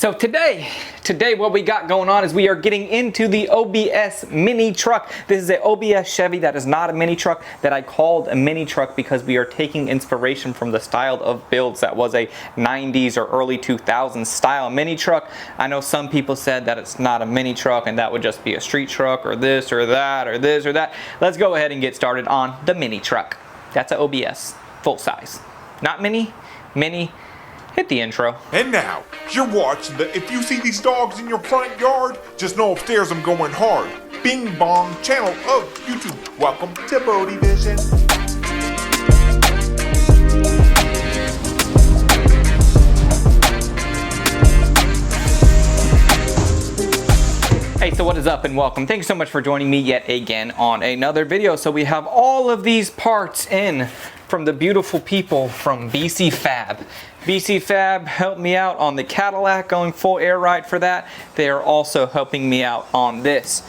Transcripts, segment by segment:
So today what we got going on is we are getting into the OBS mini truck. This is an OBS Chevy that is not a mini truck, that I called a mini truck because we are taking inspiration from the style of builds that was a 90s or early 2000s style mini truck. I know some people said that it's not a mini truck and that would just be a street truck or this or that or this or that. Let's go ahead and get started on the mini truck. That's an OBS full size. Not mini, mini. Hit the intro. And now, you're watching the If You See These Dogs in Your Front Yard, Just Know Upstairs I'm Going Hard Bing Bong channel of YouTube. Welcome to Bodie Vision. Hey, so what is up and welcome. Thanks so much for joining me yet again on another video. So we have all of these parts in from the beautiful people from BC Fab. BC Fab helped me out on the Cadillac, going full air ride for that. They are also helping me out on this.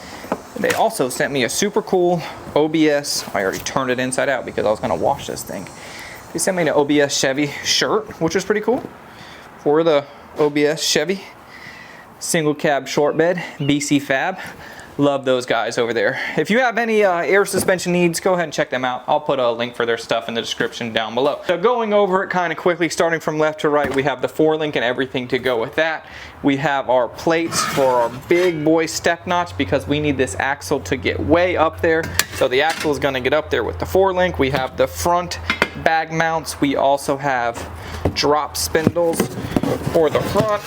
They also sent me a super cool OBS. I already turned it inside out because I was gonna wash this thing. They sent me an OBS Chevy shirt, which was pretty cool, for the OBS Chevy. Single cab short bed, BC Fab. Love those guys over there. If you have any air suspension needs, go ahead and check them out. I'll put a link for their stuff in the description down below. So going over it kind of quickly, starting from left to right, we have the 4-link and everything to go with that. We have our plates for our big boy step notch because we need this axle to get way up there. So the axle is gonna get up there with the 4-link. We have the front bag mounts. We also have drop spindles for the front.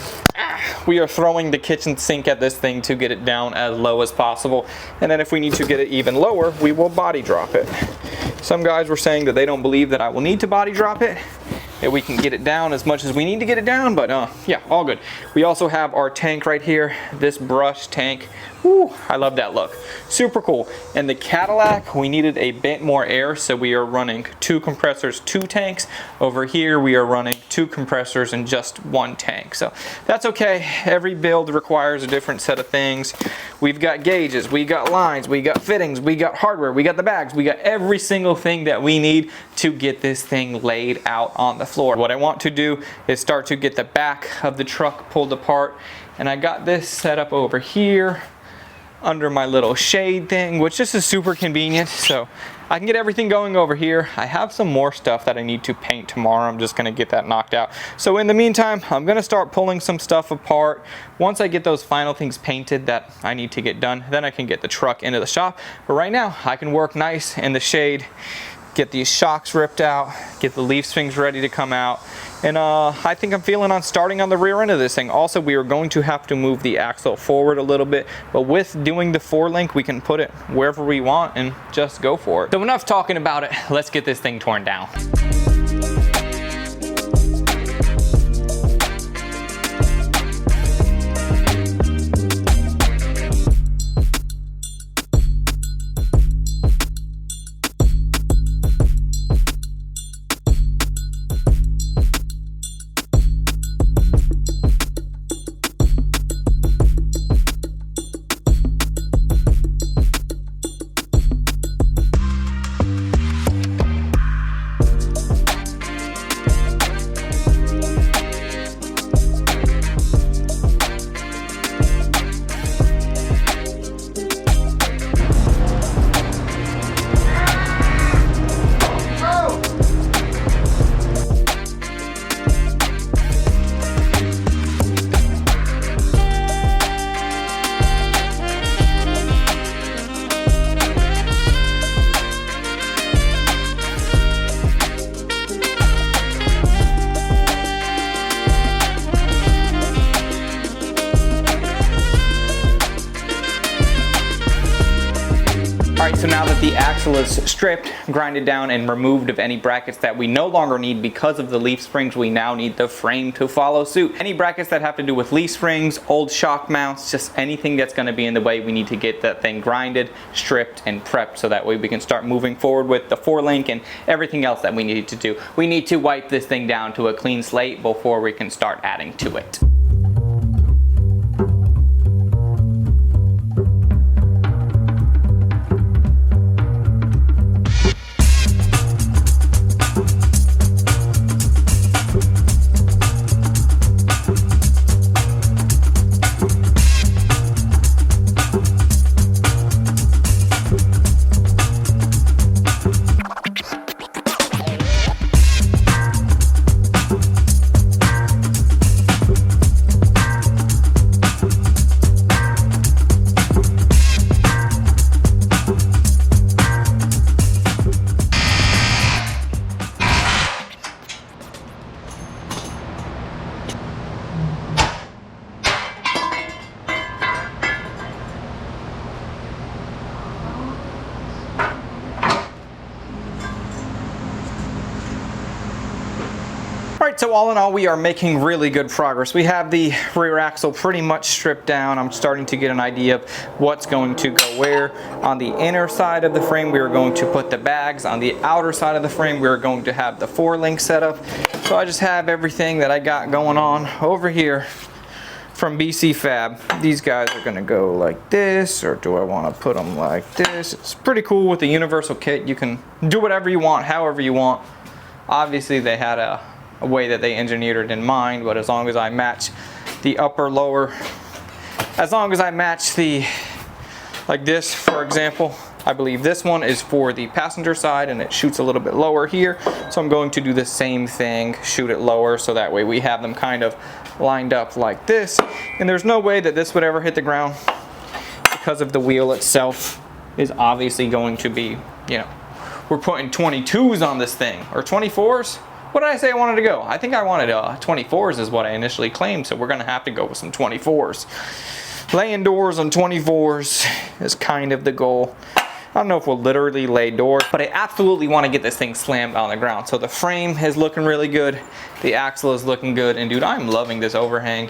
We are throwing the kitchen sink at this thing to get it down as low as possible, and then if we need to get it even lower, we will body drop it. Some guys were saying that they don't believe that I will need to body drop it, that we can get it down as much as we need to get it down, but yeah, all good. We also have our tank right here, this brush tank. Woo, I love that look. Super cool. And the Cadillac, we needed a bit more air, so we are running 2 compressors, 2 tanks. Over here, we are running 2 compressors and just 1 tank. So that's okay. Every build requires a different set of things. We've got gauges, we got lines, we got fittings, we got hardware, we got the bags, we got every single thing that we need to get this thing laid out on the floor. What I want to do is start to get the back of the truck pulled apart, and I got this set up over here under my little shade thing, which just is super convenient. So I can get everything going over here. I have some more stuff that I need to paint tomorrow. I'm just gonna get that knocked out. So in the meantime, I'm gonna start pulling some stuff apart. Once I get those final things painted that I need to get done, then I can get the truck into the shop. But right now, I can work nice in the shade, get these shocks ripped out, get the leaf springs ready to come out. And I think I'm feeling on starting on the rear end of this thing. Also, we are going to have to move the axle forward a little bit, but with doing the 4-link, we can put it wherever we want and just go for it. So enough talking about it, let's get this thing torn down. So now that the axle is stripped, grinded down, and removed of any brackets that we no longer need because of the leaf springs, we now need the frame to follow suit. Any brackets that have to do with leaf springs, old shock mounts, just anything that's going to be in the way, we need to get that thing grinded, stripped, and prepped so that way we can start moving forward with the 4-link and everything else that we need to do. We need to wipe this thing down to a clean slate before we can start adding to it. right, so all in all, we are making really good progress. We have the rear axle pretty much stripped down. I'm starting to get an idea of what's going to go where. On the inner side of the frame, we are going to put the bags. On the outer side of the frame, we are going to have the 4-link setup. So I just have everything that I got going on over here from BC Fab. These guys are gonna go like this, or do I wanna put them like this? It's pretty cool with the universal kit. You can do whatever you want, however you want. Obviously they had a way that they engineered it in mind, but as long as I match the upper, lower, as long as I match the, like this, for example, I believe this one is for the passenger side and it shoots a little bit lower here. So I'm going to do the same thing, shoot it lower, so that way we have them kind of lined up like this. And there's no way that this would ever hit the ground because of the wheel itself is obviously going to be, you know, we're putting 22s on this thing, or 24s. What did I say I wanted to go? I think I wanted 24s is what I initially claimed, so we're gonna have to go with some 24s. Laying doors on 24s is kind of the goal. I don't know if we'll literally lay doors, but I absolutely want to get this thing slammed on the ground. So the frame is looking really good. The axle is looking good. And dude, I'm loving this overhang.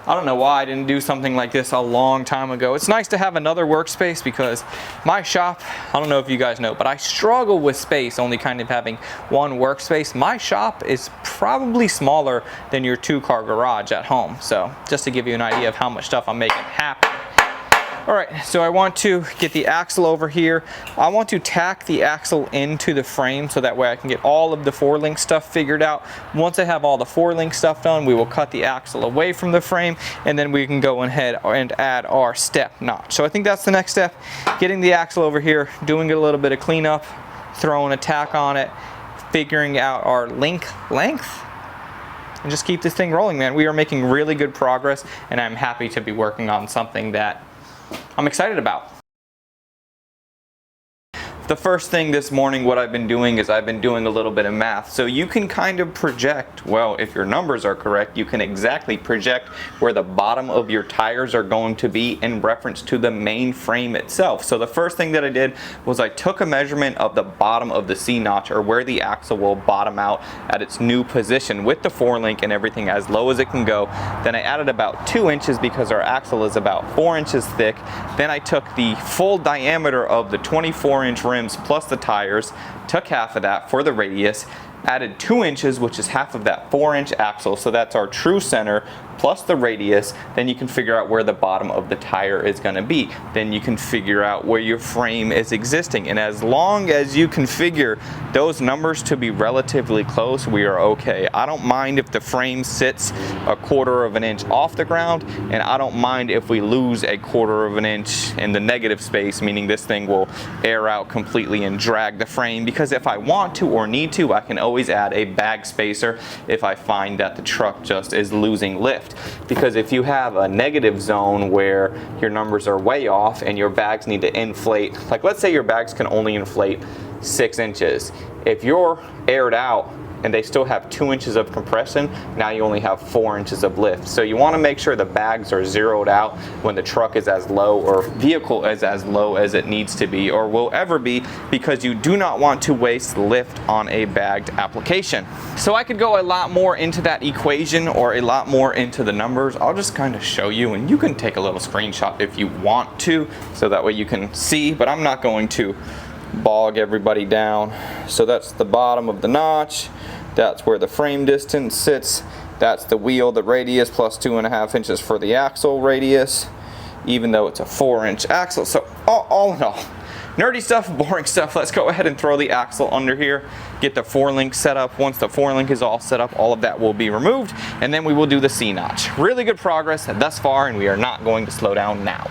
I don't know why I didn't do something like this a long time ago. It's nice to have another workspace because my shop, I don't know if you guys know, but I struggle with space, only kind of having one workspace. My shop is probably smaller than your 2-car garage at home. So just to give you an idea of how much stuff I'm making happen. All right, so I want to get the axle over here. I want to tack the axle into the frame so that way I can get all of the 4-link stuff figured out. Once I have all the 4-link stuff done, we will cut the axle away from the frame and then we can go ahead and add our step notch. So I think that's the next step, getting the axle over here, doing a little bit of cleanup, throwing a tack on it, figuring out our link length, and just keep this thing rolling, man. We are making really good progress and I'm happy to be working on something that I'm excited about. The first thing this morning, what I've been doing is I've been doing a little bit of math. So you can kind of project, well, if your numbers are correct, you can exactly project where the bottom of your tires are going to be in reference to the main frame itself. So the first thing that I did was I took a measurement of the bottom of the C-notch, or where the axle will bottom out at its new position with the 4-link and everything as low as it can go. Then I added about 2 inches because our axle is about 4 inches thick. Then I took the full diameter of the 24-inch rim plus the tires, took half of that for the radius, added 2 inches, which is half of that 4-inch axle, so that's our true center, plus the radius. Then you can figure out where the bottom of the tire is going to be. Then you can figure out where your frame is existing, and as long as you configure those numbers to be relatively close, we are okay. I don't mind if the frame sits 1/4 of an inch off the ground, and I don't mind if we lose 1/4 of an inch in the negative space, meaning this thing will air out completely and drag the frame, because if I want to or need to, I can always add a bag spacer if I find that the truck just is losing lift. Because if you have a negative zone where your numbers are way off and your bags need to inflate, like let's say your bags can only inflate 6 inches. If you're aired out and they still have 2 inches of compression, now you only have 4 inches of lift. So you want to make sure the bags are zeroed out when the truck is as low, or vehicle is as low as it needs to be or will ever be, because you do not want to waste lift on a bagged application. So I could go a lot more into that equation or a lot more into the numbers. I'll just kind of show you, and you can take a little screenshot if you want to, so that way you can see, but I'm not going to bog everybody down. So that's the bottom of the notch, that's where the frame distance sits, that's the wheel, the radius, plus 2.5 inches for the axle radius, even though it's a 4-inch axle. So all in all, nerdy stuff, boring stuff. Let's go ahead and throw the axle under here, get the 4-link set up. Once the 4-link is all set up, all of that will be removed, and then we will do the C-notch. Really good progress thus far, and we are not going to slow down now.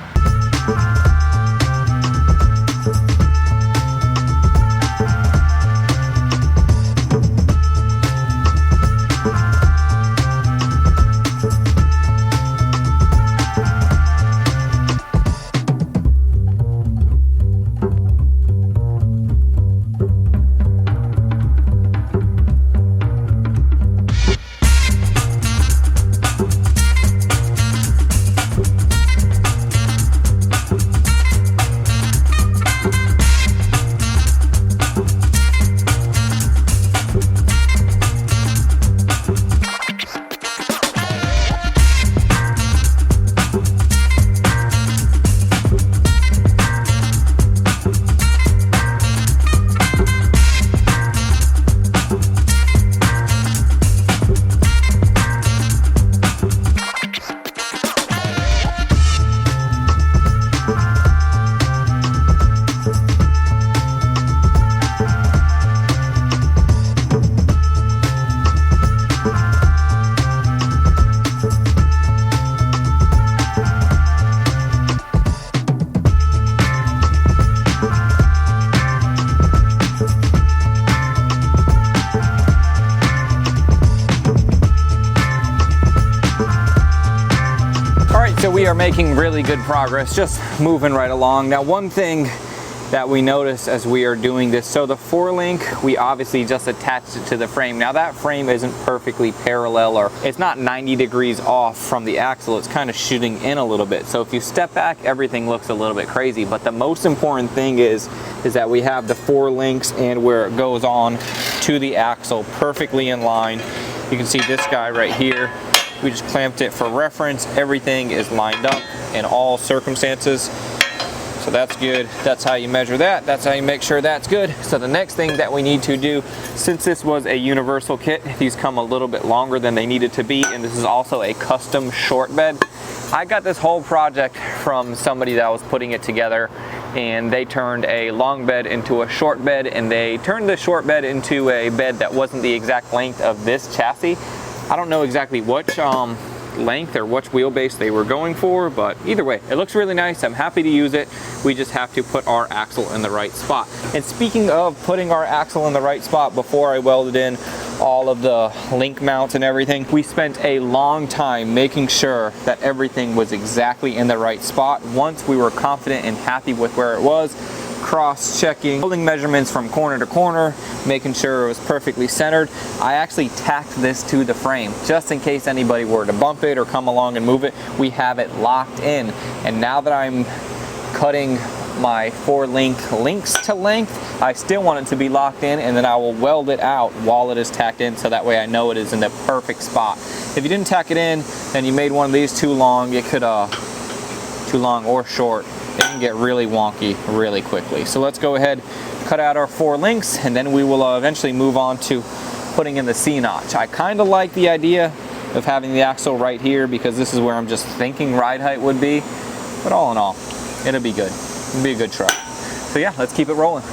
So we are making really good progress, just moving right along. Now, one thing that we notice as we are doing this, so the 4-link, we obviously just attached it to the frame. Now that frame isn't perfectly parallel, or it's not 90 degrees off from the axle, it's kind of shooting in a little bit. So if you step back, everything looks a little bit crazy. But the most important thing is that we have the 4 links and where it goes on to the axle perfectly in line. You can see this guy right here. We just clamped it for reference. Everything is lined up in all circumstances. So that's good. That's how you measure that. That's how you make sure that's good. So the next thing that we need to do, since this was a universal kit, these come a little bit longer than they needed to be, and this is also a custom short bed. I got this whole project from somebody that was putting it together, and they turned a long bed into a short bed, and they turned the short bed into a bed that wasn't the exact length of this chassis. I don't know exactly which length or which wheelbase they were going for, but either way, it looks really nice. I'm happy to use it. We just have to put our axle in the right spot. And speaking of putting our axle in the right spot, before I welded in all of the link mounts and everything, we spent a long time making sure that everything was exactly in the right spot. Once we were confident and happy with where it was, cross-checking, holding measurements from corner to corner, making sure it was perfectly centered. I actually tacked this to the frame just in case anybody were to bump it or come along and move it. We have it locked in, and now that I'm cutting my 4-link links to length, I still want it to be locked in, and then I will weld it out while it is tacked in, so that way I know it is in the perfect spot. If you didn't tack it in and you made one of these too long, it could too long or short, it can get really wonky really quickly. So let's go ahead, cut out our 4 links, and then we will eventually move on to putting in the C-notch. I kind of like the idea of having the axle right here because this is where I'm just thinking ride height would be, but all in all, it'll be good. It'll be a good truck. So yeah, let's keep it rolling.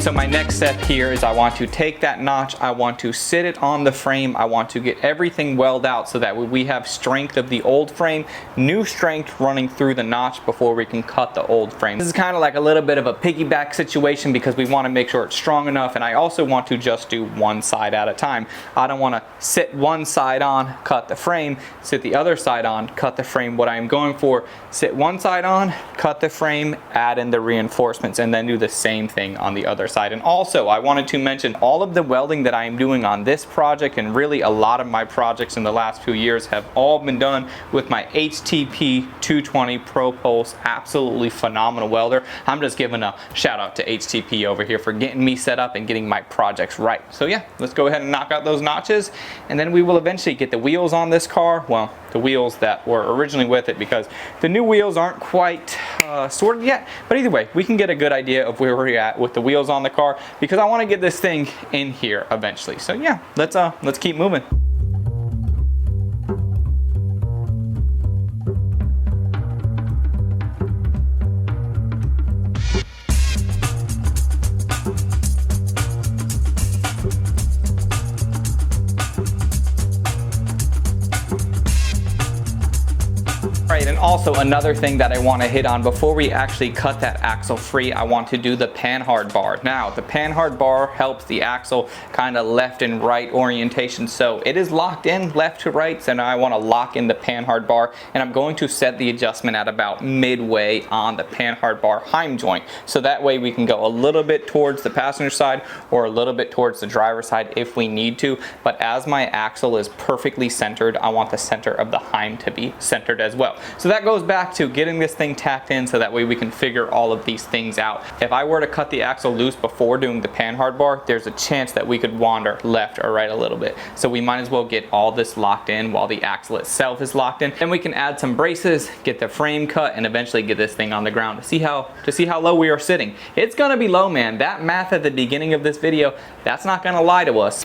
So my next step here is I want to take that notch, I want to sit it on the frame, I want to get everything welded out so that we have strength of the old frame, new strength running through the notch before we can cut the old frame. This is kind of like a little bit of a piggyback situation because we want to make sure it's strong enough, and I also want to just do one side at a time. I don't want to sit one side on, cut the frame, sit the other side on, cut the frame. What I am going for, sit one side on, cut the frame, add in the reinforcements, and then do the same thing on the other side. And also, I wanted to mention all of the welding that I am doing on this project, and really a lot of my projects in the last few years, have all been done with my HTP 220 Pro Pulse. Absolutely phenomenal welder. I'm just giving a shout out to HTP over here for getting me set up and getting my projects right. So yeah, let's go ahead and knock out those notches, and then we will eventually get the wheels on this car. Well, the wheels that were originally with it, because the new wheels aren't quite sorted yet. But either way, we can get a good idea of where we're at with the wheels on the car, because I want to get this thing in here eventually. So yeah, let's keep moving. Also, another thing that I want to hit on before we actually cut that axle free, I want to do the Panhard bar. Now, the Panhard bar helps the axle kind of left and right orientation. So it is locked in left to right, so now I want to lock in the Panhard bar, and I'm going to set the adjustment at about midway on the Panhard bar Heim joint. So that way we can go a little bit towards the passenger side or a little bit towards the driver's side if we need to. But as my axle is perfectly centered, I want the center of the Heim to be centered as well. So that goes back to getting this thing tacked in so that way we can figure all of these things out. If I were to cut the axle loose before doing the Panhard bar, there's a chance that we could wander left or right a little bit. So we might as well get all this locked in while the axle itself is locked in. Then we can add some braces, get the frame cut, and eventually get this thing on the ground to see how low we are sitting. It's gonna be low, man. That math at the beginning of this video, that's not gonna lie to us.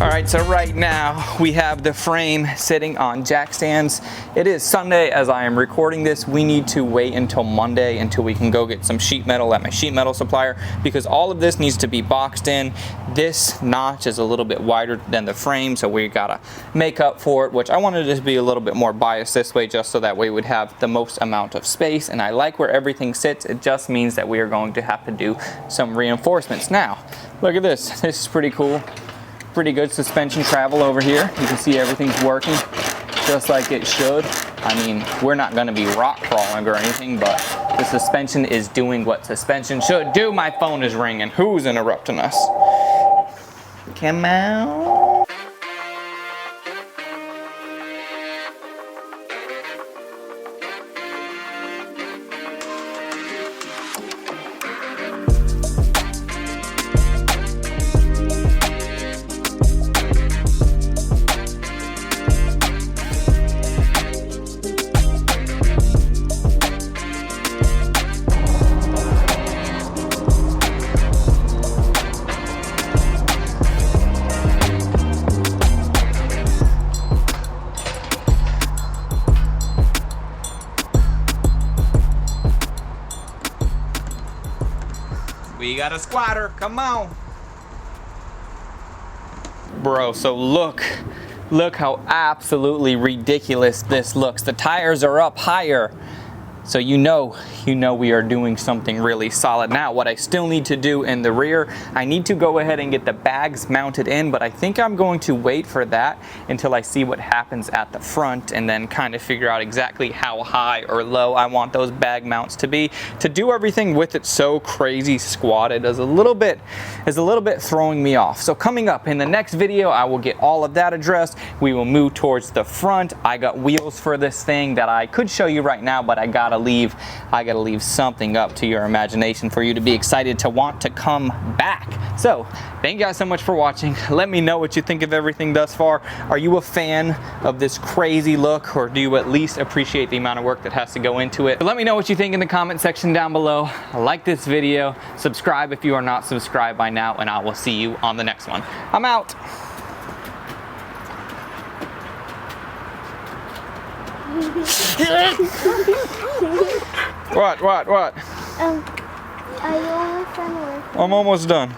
Alright, so right now we have the frame sitting on jack stands. It is Sunday as I am recording this. We need to wait until Monday until we can go get some sheet metal at my sheet metal supplier, because all of this needs to be boxed in. This notch is a little bit wider than the frame, so we gotta make up for it, which I wanted it to be a little bit more biased this way just so that way we'd have the most amount of space. And I like where everything sits. It just means that we are going to have to do some reinforcements. Now, look at this. This is pretty cool. Pretty good suspension travel over here. You can see everything's working just like it should. I mean, we're not gonna be rock crawling or anything, but the suspension is doing what suspension should do. My phone is ringing. Who's interrupting us? Come on. We got a squatter, come on. Bro, so look how absolutely ridiculous this looks. The tires are up higher. So you know we are doing something really solid. Now, what I still need to do in the rear, I need to go ahead and get the bags mounted in, but I think I'm going to wait for that until I see what happens at the front and then kind of figure out exactly how high or low I want those bag mounts to be. To do everything with it so crazy squatted is a little bit throwing me off. So coming up in the next video, I will get all of that addressed. We will move towards the front. I got wheels for this thing that I could show you right now, but I gotta leave something up to your imagination for you to be excited to want to come back. So thank you guys so much for watching. Let me know what you think of everything thus far. Are you a fan of this crazy look, or do you at least appreciate the amount of work that has to go into it? But let me know what you think in the comment section down below. Like this video, subscribe if you are not subscribed by now, and I will see you on the next one. I'm out. What? Are you almost done with? I'm almost done.